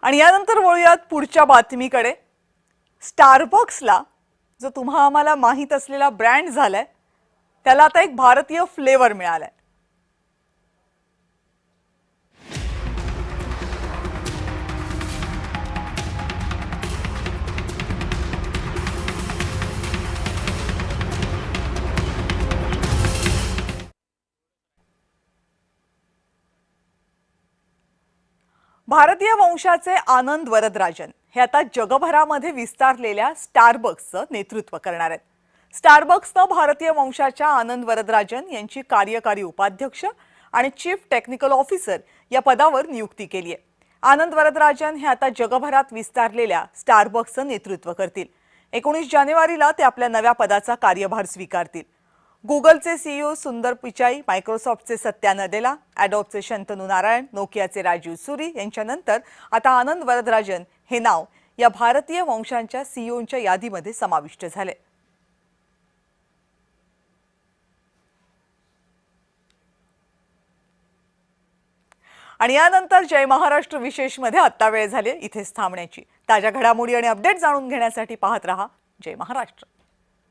आणि यानंतर वळूयात पुढच्या बातमीकडे। स्टारबक्सला जो तुम्हा आम्हाला माहित असलेला ब्रँड झालाय त्याला आता एक भारतीय फ्लेवर मिळालाय। भारतीय वंशाचे आनंद वरदराजन हे आता जगभरामध्ये विस्तारलेल्या स्टारबक्सचं नेतृत्व करणार आहेत। स्टारबक्सने भारतीय वंशाच्या आनंद वरदराजन यांची कार्यकारी उपाध्यक्ष आणि चीफ टेक्निकल ऑफिसर या पदावर नियुक्ती केली आहे। आनंद वरदराजन हे आता जगभरात विस्तारलेल्या स्टारबक्सचं नेतृत्व करतील। 19 जानेवारीला ते आपल्या नव्या पदाचा कार्यभार स्वीकारतील। गूगलचे सीईओ सुंदर पिचाई, मायक्रोसॉफ्टचे सत्या नडेला, ॲडोबचे शंतनू नारायण, नोकियाचे राजीव सुरी यांच्यानंतर आता आनंद वरदराजन हे नाव या भारतीय वंशांच्या सीईओंच्या यादीमध्ये समाविष्ट झाले। आणि यानंतर जय महाराष्ट्र विशेषमध्ये आता वेळ झाली इथेच थांबण्याची। ताज्या घडामोडी आणि अपडेट जाणून घेण्यासाठी पाहत रहा जय महाराष्ट्र।